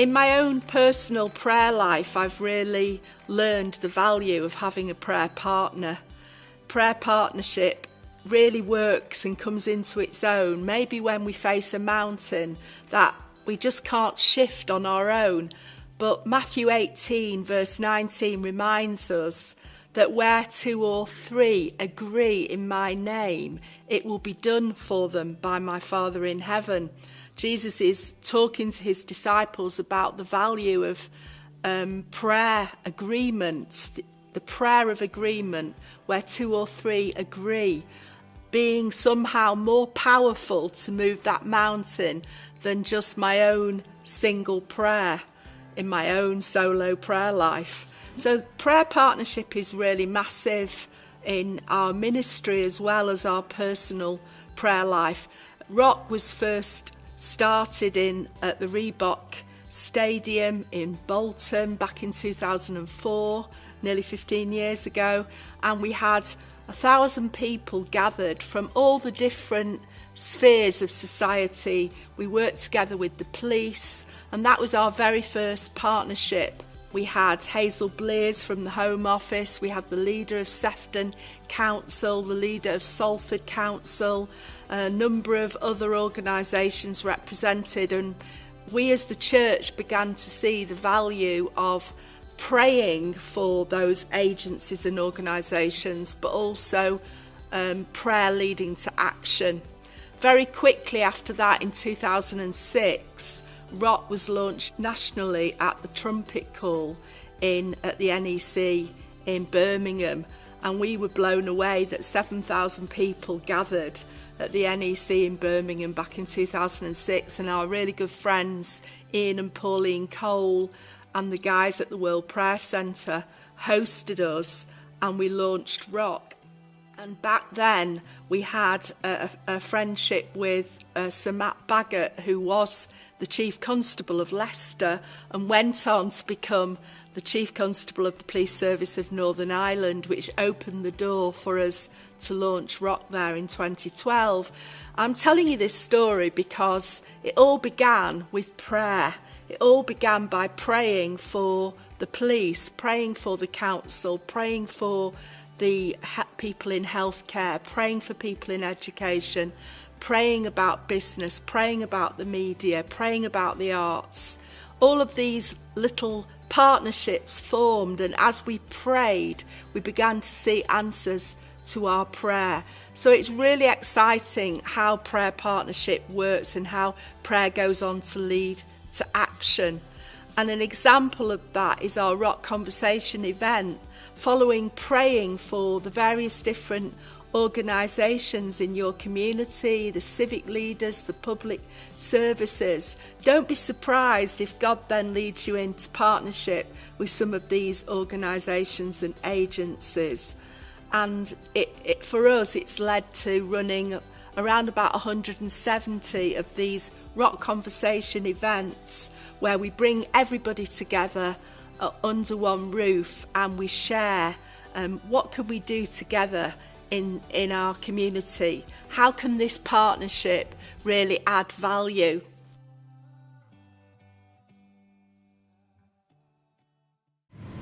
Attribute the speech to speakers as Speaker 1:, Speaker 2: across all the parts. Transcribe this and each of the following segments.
Speaker 1: In my own personal prayer life, I've really learned the value of having a prayer partner. Prayer partnership really works and comes into its own, maybe when we face a mountain that we just can't shift on our own. But Matthew 18 verse 19 reminds us that where 2 or 3 agree in my name, it will be done for them by my Father in heaven. Jesus is talking to his disciples about the value of prayer agreement, the prayer of agreement, where 2 or 3 agree, being somehow more powerful to move that mountain than just my own single prayer in my own solo prayer life. So prayer partnership is really massive in our ministry as well as our personal prayer life. Rock was first started at the Reebok Stadium in Bolton back in 2004, nearly 15 years ago, and we had 1,000 people gathered from all the different spheres of society. We worked together with the police, and that was our very first partnership. We had Hazel Blears from the Home Office, we had the leader of Sefton Council, the leader of Salford Council, a number of other organisations represented, and we as the church began to see the value of praying for those agencies and organisations, but also prayer leading to action. Very quickly after that, in 2006, Rock was launched nationally at the Trumpet Call at the NEC in Birmingham, and we were blown away that 7,000 people gathered at the NEC in Birmingham back in 2006, and our really good friends Ian and Pauline Cole and the guys at the World Prayer Centre hosted us, and we launched Rock. And back then we had a friendship with Sir Matt Baggott, who was the Chief Constable of Leicester and went on to become the Chief Constable of the Police Service of Northern Ireland, which opened the door for us to launch Rock there in 2012. I'm telling you this story because it all began with prayer. It all began by praying for the police, praying for the council, praying for the people in healthcare, praying for people in education, praying about business, praying about the media, praying about the arts. All of these little partnerships formed, and as we prayed, we began to see answers to our prayer. So it's really exciting how prayer partnership works and how prayer goes on to lead to action. And an example of that is our Rock Conversation event. Following praying for the various different organisations in your community, the civic leaders, the public services, don't be surprised if God then leads you into partnership with some of these organisations and agencies. And for us, it's led to running around about 170 of these Rock Conversation events where we bring everybody together under one roof, and we share what can we do together in our community. How can this partnership really add value?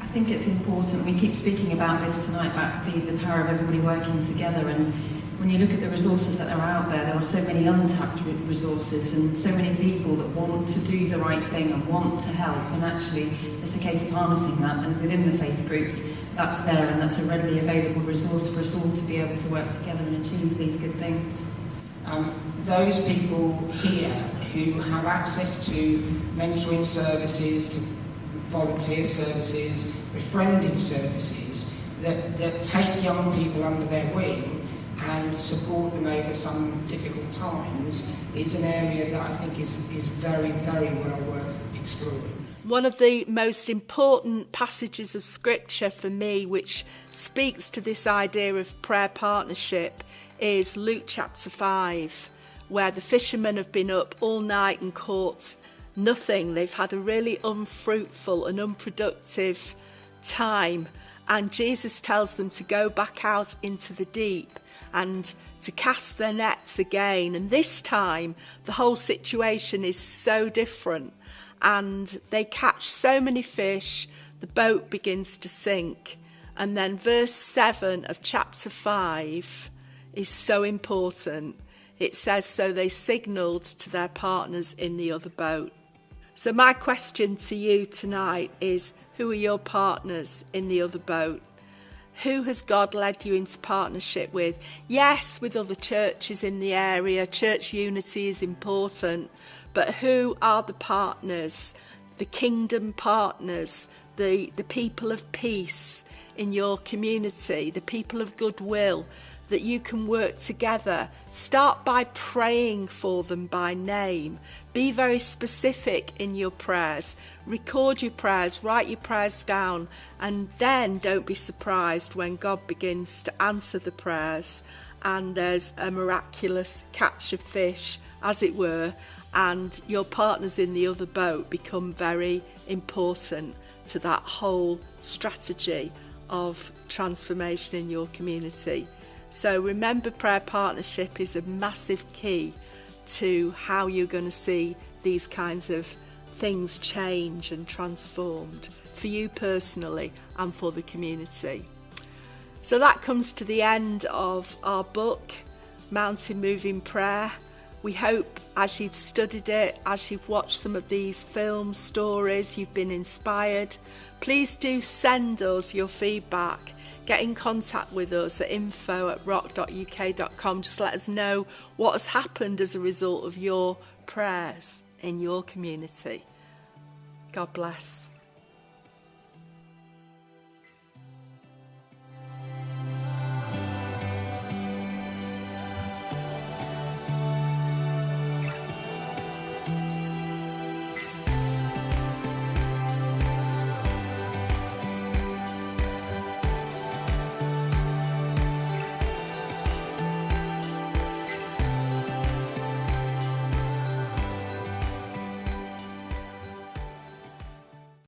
Speaker 2: I think it's important. We keep speaking about this tonight, about the power of everybody working together, and when you look at the resources that are out there, there are so many untapped resources and so many people that want to do the right thing and want to help, and actually it's a case of harnessing that, and within the faith groups that's there, and that's a readily available resource for us all to be able to work together and achieve these good things.
Speaker 3: Those people here who have access to mentoring services, to volunteer services, befriending services, that take young people under their wing and support them over some difficult times, is an area that I think is very, very well worth exploring.
Speaker 1: One of the most important passages of scripture for me, which speaks to this idea of prayer partnership, is Luke chapter 5, where the fishermen have been up all night and caught nothing. They've had a really unfruitful and unproductive time, and Jesus tells them to go back out into the deep and to cast their nets again. And this time the whole situation is so different, and they catch so many fish, the boat begins to sink. And then verse 7 of chapter 5 is so important. It says, so they signalled to their partners in the other boat. So my question to you tonight is, who are your partners in the other boat? Who has God led you into partnership with? Yes, with other churches in the area. Church unity is important. But who are the partners, the kingdom partners, the people of peace in your community, the people of goodwill, that you can work together? Start by praying for them by name. Be very specific in your prayers. Record your prayers, write your prayers down, and then don't be surprised when God begins to answer the prayers and there's a miraculous catch of fish, as it were, and your partners in the other boat become very important to that whole strategy of transformation in your community. So remember, prayer partnership is a massive key to how you're going to see these kinds of things change and transformed for you personally and for the community. So that comes to the end of our book, Mountain Moving Prayer. We hope as you've studied it, as you've watched some of these film stories, you've been inspired. Please do send us your feedback. Get in contact with us at info@rock.uk.com. Just let us know what has happened as a result of your prayers in your community. God bless.